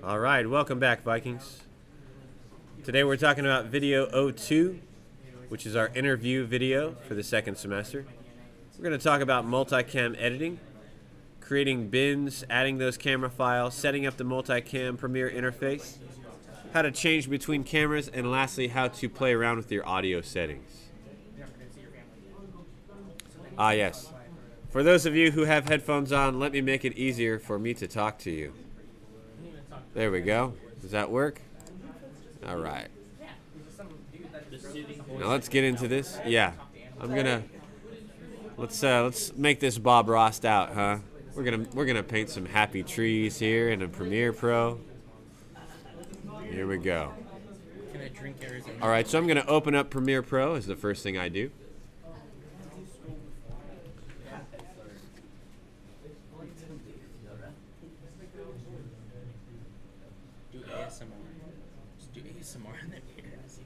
All right, welcome back, Vikings. Today we're talking about video 02, which is our interview video for the second semester. We're going to talk about multicam editing, creating bins, adding those camera files, setting up the multicam Premiere interface, how to change between cameras, and lastly, how to play around with your audio settings. Ah, yes. For those of you who have headphones on, let me make it easier for me to talk to you. There we go. Does that work? All right. Now let's get into this. Yeah, I'm gonna let's make this Bob Ross out, huh? We're gonna paint some happy trees here in a Premiere Pro. Here we go. Can I drink Arizona? All right, so I'm gonna open up Premiere Pro as the first thing I do. Do ASMR. Just do ASMR in the ears.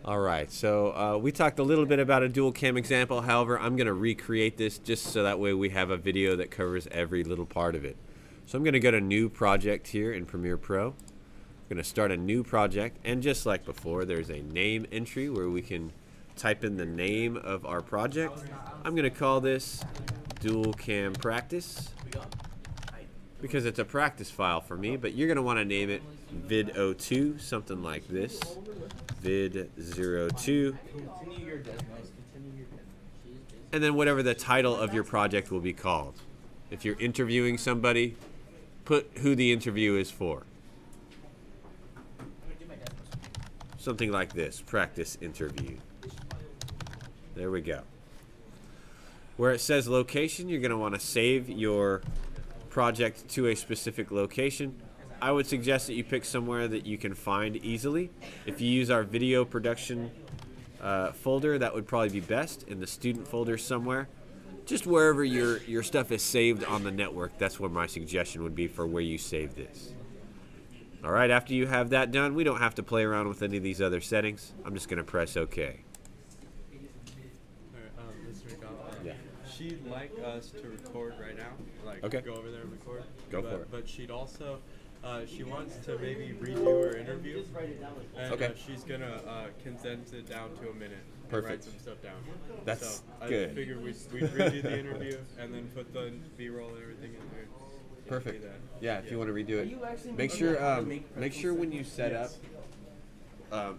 All right, so we talked a little bit about a dual cam example. However, I'm going to recreate this just so that way we have a video that covers every little part of it. So I'm going to go to New Project here in Premiere Pro. I'm going to start a new project, and just like before, there's a name entry where we can type in the name of our project. I'm going to call this Dual Cam Practice because it's a practice file for me, but you're going to want to name it vid02, something like this. vid02, and then whatever the title of your project will be called. If you're interviewing somebody, put who the interview is for. Something like this, practice interview. There we go. Where it says location, you're going to want to save your project to a specific location. I would suggest that you pick somewhere that you can find easily. If you use our video production folder, that would probably be best, in the student folder somewhere. Just wherever your stuff is saved on the network, that's where my suggestion would be for where you save this. All right, after you have that done, we don't have to play around with any of these other settings. I'm just going to press OK. Yeah. She'd like us to record right now, like Okay. go over there and record. Go for it. But she'd also, she wants to maybe redo her interview, and Okay. she's gonna condense it down to a minute. And Perfect. write some stuff down. That's so I good. figured we'd redo the interview and then put the B-roll and everything in there. Yeah, Perfect. do that. Yeah, if you want to redo it, make sure when you set up.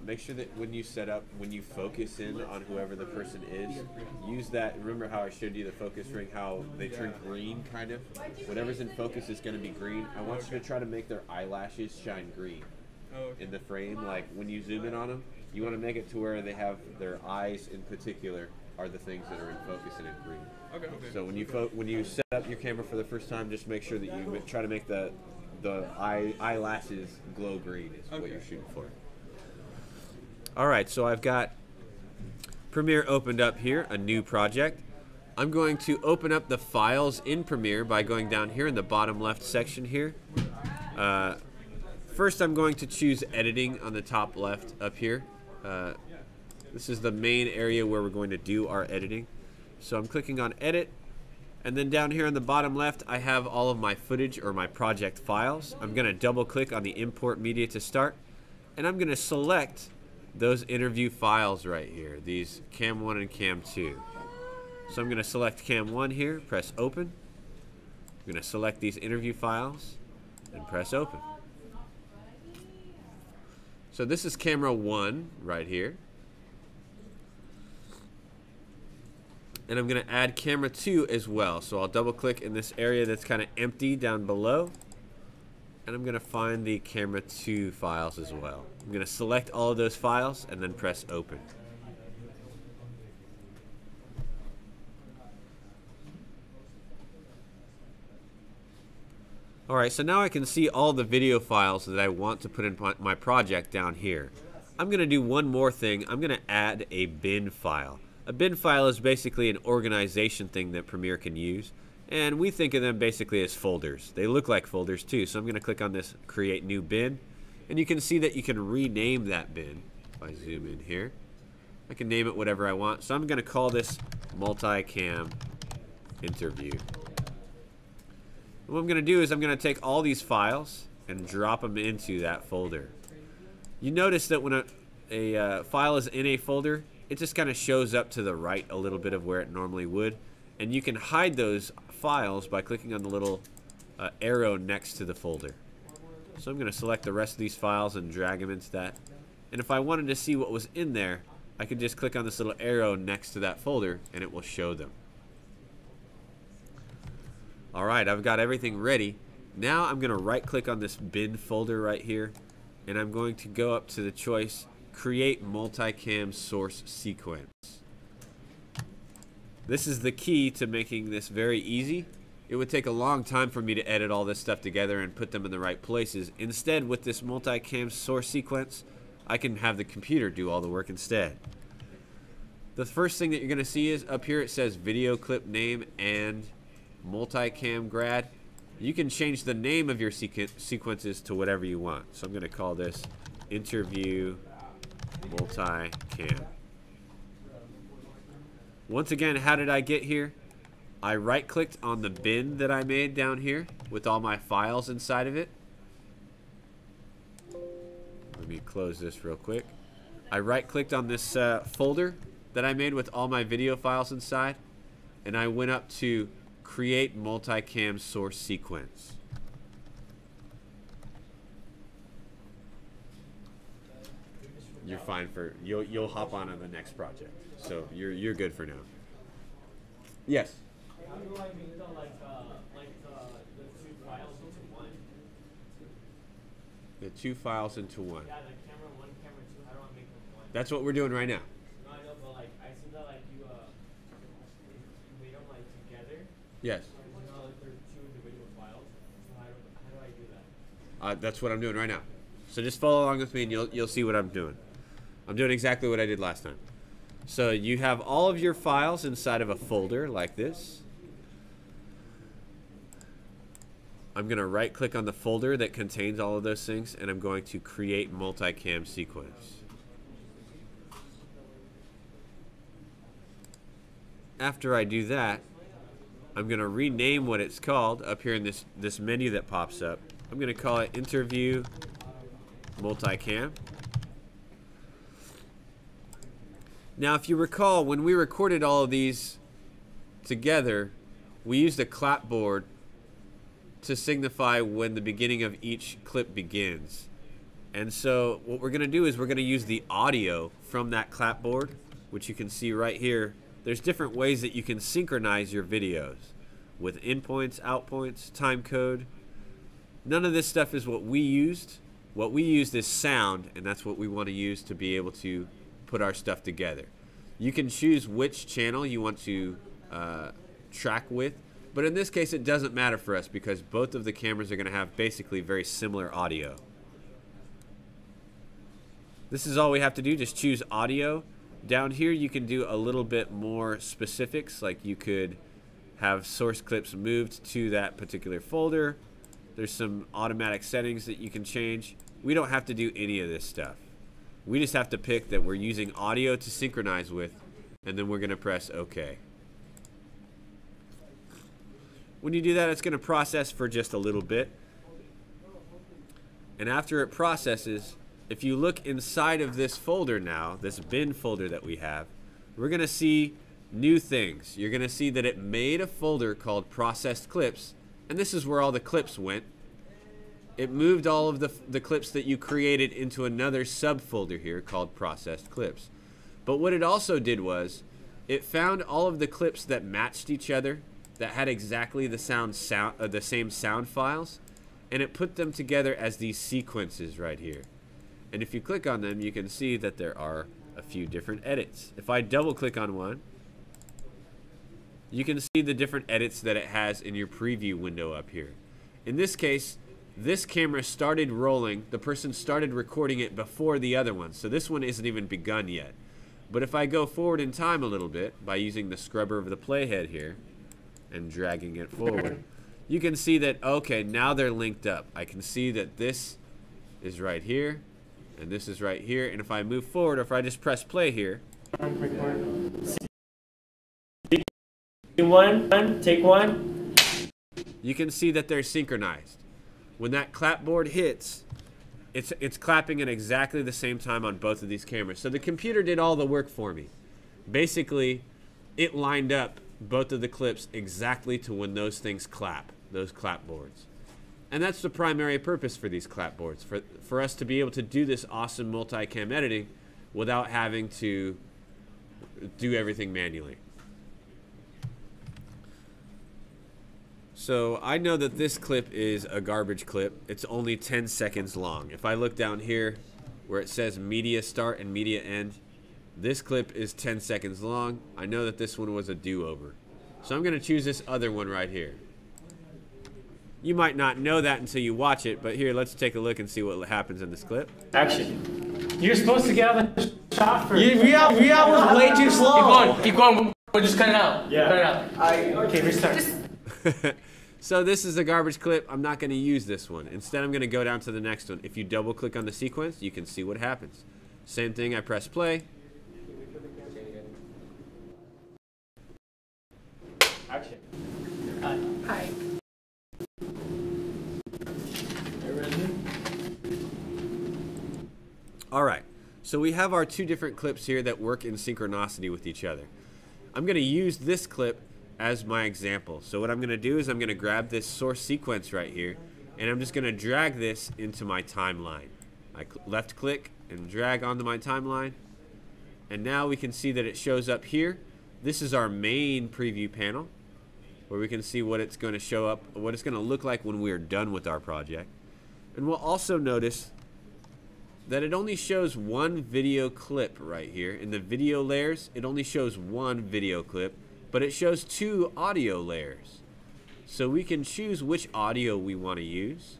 Make sure that when you focus in on whoever the person is, use that. Remember how I showed you the focus ring, how they turn green, kind of? Whatever's in focus is going to be green. I want you to try to make their eyelashes shine green in the frame. Like when you zoom in on them, you want to make it to where they have their eyes in particular are the things that are in focus and in green. Okay. So when you set up your camera for the first time, just make sure that you try to make the eyelashes glow green is what you're shooting for. All right, so I've got Premiere opened up here, a new project. I'm going to open up the files in Premiere by going down here in the bottom left section here. First, I'm going to choose editing on the top left up here. This is the main area where we're going to do our editing. So I'm clicking on edit, and then down here on the bottom left, I have all of my footage or my project files. I'm going to double click on the import media to start, and I'm going to select those interview files right here, these Cam 1 and Cam 2. So I'm going to select Cam 1 here, press open. I'm going to select these interview files and press open. So this is camera 1 right here. And I'm going to add camera 2 as well. So I'll double click in this area that's kind of empty down below. And I'm going to find the camera 2 files as well. I'm going to select all of those files and then press open. Alright, so now I can see all the video files that I want to put in my project down here. I'm going to do one more thing. I'm going to add a bin file. A bin file is basically an organization thing that Premiere can use. And we think of them basically as folders. They look like folders too. So I'm going to click on this Create New Bin. And you can see that you can rename that bin. If I zoom in here, I can name it whatever I want. So I'm going to call this Multicam Interview. What I'm going to do is I'm going to take all these files and drop them into that folder. You notice that when a file is in a folder, it just kind of shows up to the right a little bit of where it normally would. And you can hide those files by clicking on the little arrow next to the folder. So I'm going to select the rest of these files and drag them into that. And if I wanted to see what was in there, I could just click on this little arrow next to that folder and it will show them. Alright, I've got everything ready. Now I'm going to right click on this bin folder right here, and I'm going to go up to the choice Create Multicam Source Sequence. This is the key to making this very easy. It would take a long time for me to edit all this stuff together and put them in the right places. Instead, with this Multicam Source Sequence, I can have the computer do all the work instead. The first thing that you're going to see is up here it says Video Clip Name and Multicam Grad. You can change the name of your sequences to whatever you want. So I'm going to call this Interview Multicam. Once again, how did I get here? I right clicked on the bin that I made down here with all my files inside of it. Let me close this real quick. I right clicked on this folder that I made with all my video files inside, and I went up to Create Multicam Source Sequence. You're fine for you'll hop on to the next project, so you're good for now. Yes. How do I make the the two files into one? The two files into one. Yeah, the camera one, camera two. How do I make them one? That's what we're doing right now. No, I know, but like I see that you made them together. Yes. They're two individual files. So how do I do that? That's what I'm doing right now. So just follow along with me, and you'll see what I'm doing. I'm doing exactly what I did last time. So you have all of your files inside of a folder like this. I'm going to right click on the folder that contains all of those things, and I'm going to create multicam sequence. After I do that, I'm going to rename what it's called up here in this menu that pops up. I'm going to call it Interview Multicam. Now, if you recall, when we recorded all of these together, we used a clapboard to signify when the beginning of each clip begins. And so what we're going to do is we're going to use the audio from that clapboard, which you can see right here. There's different ways that you can synchronize your videos with in points, out points, time code. None of this stuff is what we used. What we used is sound, and that's what we want to use to be able to put our stuff together. You can choose which channel you want to track with, but in this case it doesn't matter for us because both of the cameras are going to have basically very similar audio. This is all we have to do, just choose audio. Down here you can do a little bit more specifics, like you could have source clips moved to that particular folder. There's some automatic settings that you can change. We don't have to do any of this stuff. We just have to pick that we're using audio to synchronize with, and then we're going to press OK. When you do that, it's going to process for just a little bit. And after it processes, if you look inside of this folder now, this bin folder that we have, we're going to see new things. You're going to see that it made a folder called Processed Clips, and this is where all the clips went. It moved all of the clips that you created into another subfolder here called Processed Clips. But what it also did was it found all of the clips that matched each other, that had exactly the same sound files, and it put them together as these sequences right here. And if you click on them, you can see that there are a few different edits. If I double click on one, you can see the different edits that it has in your preview window up here. In this case, this camera started rolling, the person started recording it before the other one, so this one isn't even begun yet. But if I go forward in time a little bit by using the scrubber of the playhead here and dragging it forward, you can see that, okay, now they're linked up. I can see that this is right here and this is right here, and if I move forward, or if I just press play here, time record. One, take one. You can see that they're synchronized. When that clapboard hits, it's clapping at exactly the same time on both of these cameras. So the computer did all the work for me. Basically, it lined up both of the clips exactly to when those things clap, those clapboards. And that's the primary purpose for these clapboards, for us to be able to do this awesome multicam editing without having to do everything manually. So I know that this clip is a garbage clip. It's only 10 seconds long. If I look down here where it says media start and media end, this clip is 10 seconds long. I know that this one was a do-over. So I'm going to choose this other one right here. You might not know that until you watch it, but here, let's take a look and see what happens in this clip. Action. You're supposed to get out of the shot for. Riyadh was way too slow. Keep going. We'll just cut it out. Yeah. Cut it out. Okay, restart. So this is a garbage clip. I'm not going to use this one. Instead, I'm going to go down to the next one. If you double click on the sequence, you can see what happens. Same thing, I press play. Action. Hi. All right, so we have our two different clips here that work in synchronicity with each other. I'm going to use this clip as my example. So what I'm going to do is I'm going to grab this source sequence right here, and I'm just going to drag this into my timeline. I left click and drag onto my timeline, and now we can see that it shows up here. This is our main preview panel, where we can see what it's going to show up, what it's going to look like when we're done with our project. And we'll also notice that it only shows one video clip right here. In the video layers, it only shows one video clip, but it shows two audio layers. So we can choose which audio we want to use.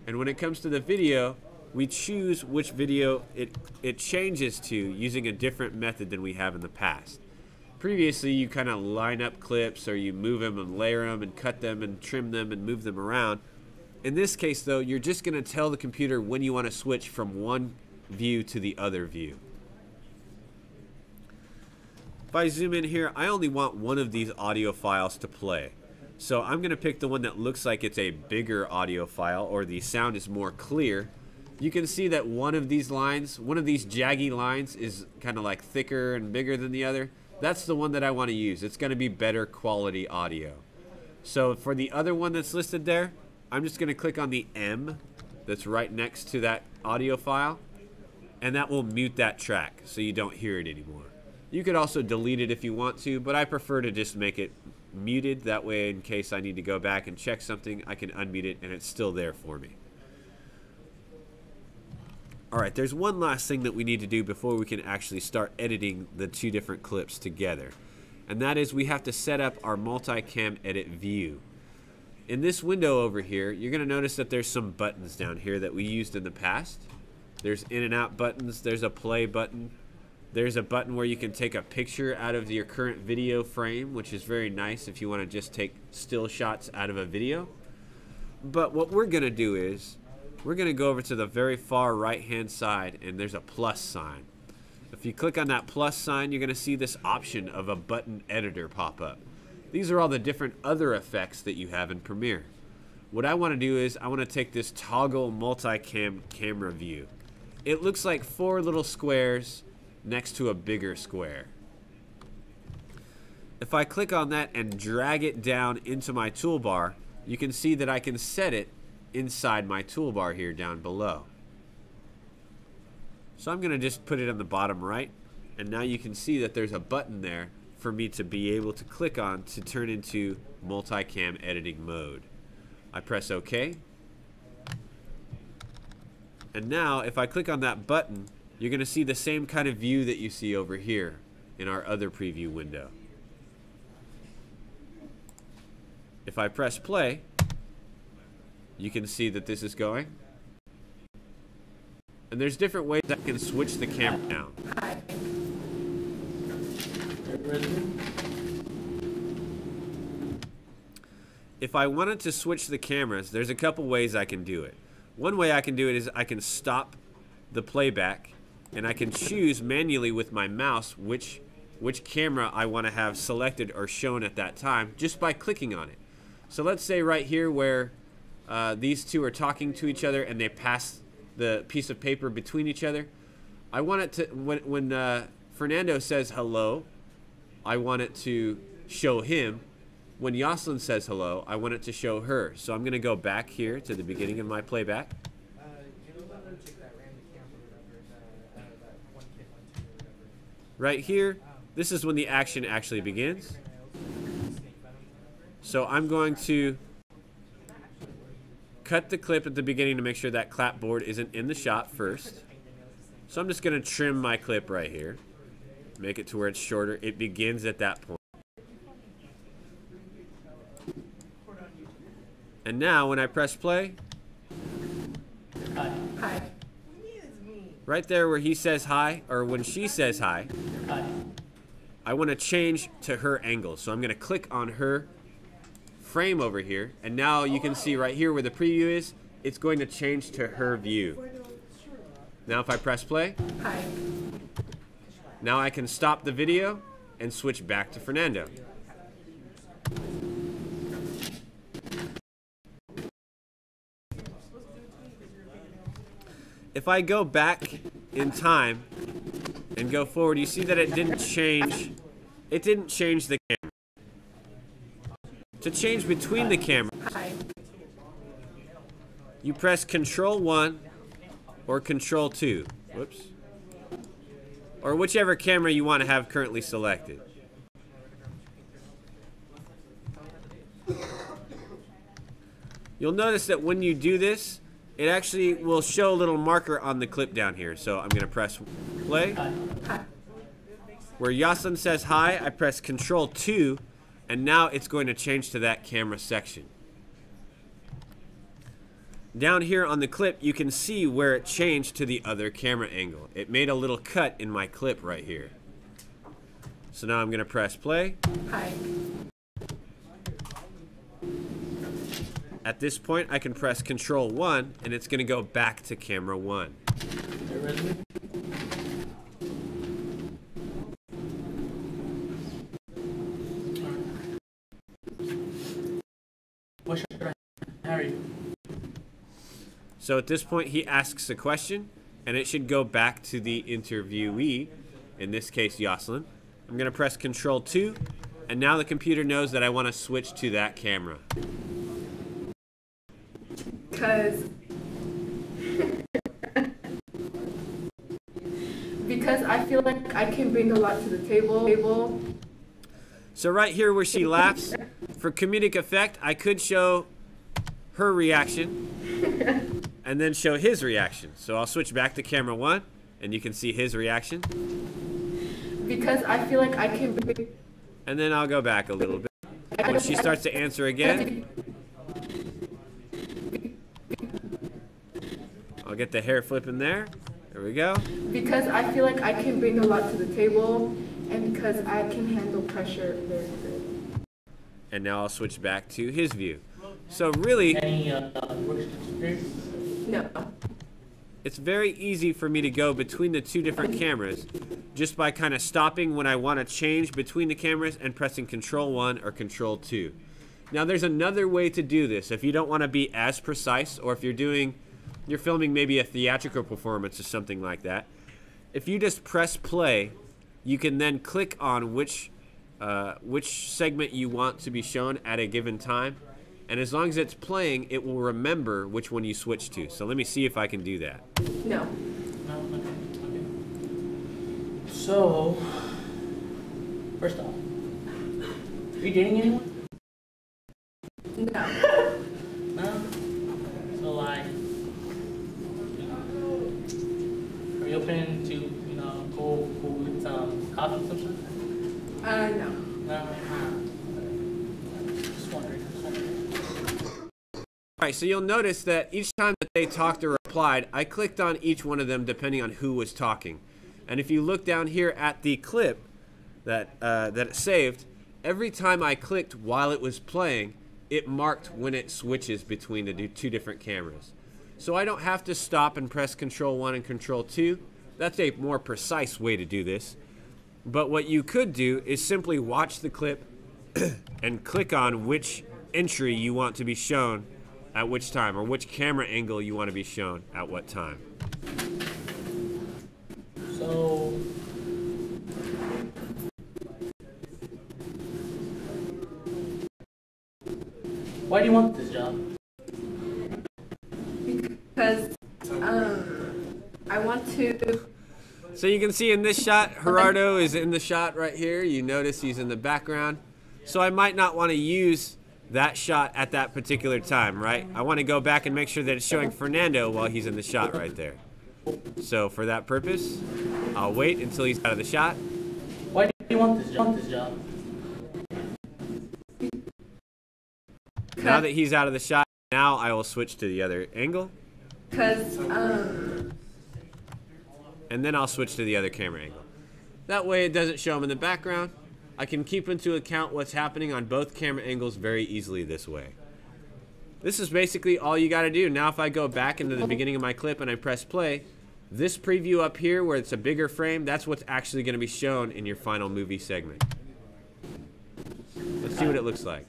And when it comes to the video, we choose which video it changes to using a different method than we have in the past. Previously, you kind of line up clips, or you move them and layer them and cut them and trim them and move them around. In this case, though, you're just going to tell the computer when you want to switch from one view to the other view. If I zoom in here, I only want one of these audio files to play. So I'm going to pick the one that looks like it's a bigger audio file, or the sound is more clear. You can see that one of these lines, one of these jaggy lines, is kind of like thicker and bigger than the other. That's the one that I want to use. It's going to be better quality audio. So for the other one that's listed there, I'm just going to click on the M that's right next to that audio file, and that will mute that track so you don't hear it anymore. You could also delete it if you want to, but I prefer to just make it muted. That way, in case I need to go back and check something, I can unmute it and it's still there for me. Alright, there's one last thing that we need to do before we can actually start editing the two different clips together. And that is we have to set up our multicam edit view. In this window over here, you're going to notice that there's some buttons down here that we used in the past. There's in and out buttons, there's a play button. There's a button where you can take a picture out of your current video frame, which is very nice if you want to just take still shots out of a video. But what we're going to do is, we're going to go over to the very far right hand side, and there's a plus sign. If you click on that plus sign, you're going to see this option of a button editor pop up. These are all the different other effects that you have in Premiere. What I want to do is I want to take this toggle multicam camera view. It looks like 4 little squares next to a bigger square. If I click on that and drag it down into my toolbar, you can see that I can set it inside my toolbar here down below. So I'm going to just put it on the bottom right, and now you can see that there's a button there for me to be able to click on to turn into multicam editing mode. I press OK. And now if I click on that button, you're going to see the same kind of view that you see over here in our other preview window. If I press play, you can see that this is going. And there's different ways I can switch the camera down. If I wanted to switch the cameras, there's a couple ways I can do it. One way I can do it is I can stop the playback and I can choose manually with my mouse which camera I want to have selected or shown at that time just by clicking on it. So let's say right here where these two are talking to each other and they pass the piece of paper between each other. I want it to, when Fernando says hello, I want it to show him. When Yoselin says hello, I want it to show her. So I'm going to go back here to the beginning of my playback. Right here, this is when the action actually begins. So I'm going to cut the clip at the beginning to make sure that clapboard isn't in the shot first. So I'm just going to trim my clip right here. Make it to where it's shorter. It begins at that point. And now when I press play, Hi. right there where he says hi, or when she says hi, I want to change to her angle. So I'm going to click on her frame over here, and now you can see right here where the preview is, it's going to change to her view. Now if I press play, Hi. now I can stop the video and switch back to Fernando. If I go back in time and go forward, you see that it didn't change the camera. To change between the cameras, Hi. you press Control 1 or Control 2. Whoops. Or whichever camera you want to have currently selected. You'll notice that when you do this, it actually will show a little marker on the clip down here. So I'm going to press play. Where Yoselin says hi, I press Control 2, and now it's going to change to that camera section. Down here on the clip, you can see where it changed to the other camera angle. It made a little cut in my clip right here. So now I'm going to press play. Hi. At this point, I can press Control 1, and it's going to go back to camera 1. What should I Harry? So at this point, he asks a question, and it should go back to the interviewee, in this case, Yoselin. I'm going to press Control 2, and now the computer knows that I want to switch to that camera. Because I feel like I can bring a lot to the table. So right here where she laughs, for comedic effect, I could show her reaction and then show his reaction. So I'll switch back to camera 1, and you can see his reaction. Because I feel like I can bring... And then I'll go back a little bit. When she starts to answer again, I'll get the hair flip in there. There we go. Because I feel like I can bring a lot to the table, and because I can handle pressure very good. And now I'll switch back to his view. So really, Any work experience? No. it's very easy for me to go between the two different cameras just by kind of stopping when I want to change between the cameras and pressing Control 1 or Control 2. Now there's another way to do this if you don't want to be as precise, or if you're filming maybe a theatrical performance or something like that. If you just press play, you can then click on which segment you want to be shown at a given time. And as long as it's playing, it will remember which one you switch to. So let me see if I can do that. No. No, okay. So, first off, are you dating anyone? No. No? So like, are you open to, go with some coffee or something? No. No? Just wondering. Alright, so you'll notice that each time that they talked or replied, I clicked on each one of them depending on who was talking. And if you look down here at the clip that it saved, every time I clicked while it was playing, it marked when it switches between the two different cameras. So I don't have to stop and press Control 1 and Control 2. That's a more precise way to do this. But what you could do is simply watch the clip and click on which entry you want to be shown at which time, or which camera angle you want to be shown at what time. So, why do you want this job? Because I want to. So you can see in this shot, Gerardo is in the shot right here. You notice he's in the background. So I might not want to use that shot at that particular time, right? I want to go back and make sure that it's showing Fernando while he's in the shot right there. So for that purpose, I'll wait until he's out of the shot. Why do you want this job? Now that he's out of the shot, now I will switch to the other angle. Because And then I'll switch to the other camera angle. That way it doesn't show him in the background. I can keep into account what's happening on both camera angles very easily this way. This is basically all you got to do. Now if I go back into the beginning of my clip and I press play, this preview up here where it's a bigger frame, that's what's actually going to be shown in your final movie segment. Let's see what it looks like.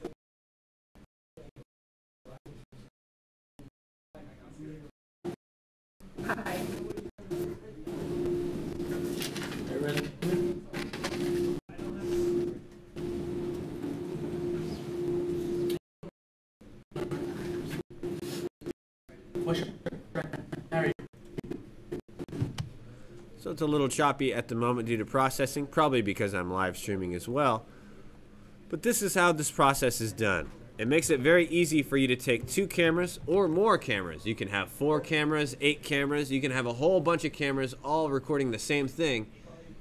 hi. So it's a little choppy at the moment due to processing, probably because I'm live streaming as well. But this is how this process is done. It makes it very easy for you to take 2 cameras or more cameras. You can have 4 cameras, 8 cameras. You can have a whole bunch of cameras all recording the same thing,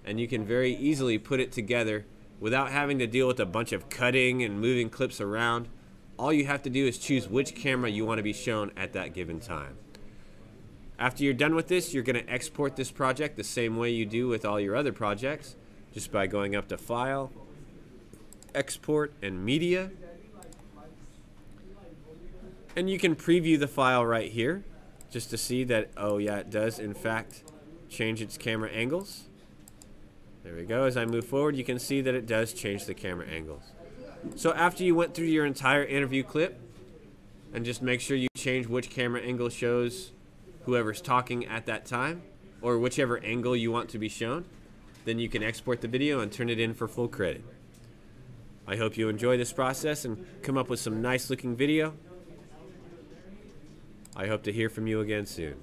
and you can very easily put it together without having to deal with a bunch of cutting and moving clips around. All you have to do is choose which camera you want to be shown at that given time. After you're done with this, you're going to export this project the same way you do with all your other projects, just by going up to File, Export, and Media. And you can preview the file right here, just to see that, oh yeah, it does in fact change its camera angles. There we go. As I move forward, you can see that it does change the camera angles. So after you went through your entire interview clip, and just make sure you change which camera angle shows whoever's talking at that time, or whichever angle you want to be shown, then you can export the video and turn it in for full credit. I hope you enjoy this process and come up with some nice looking video. I hope to hear from you again soon.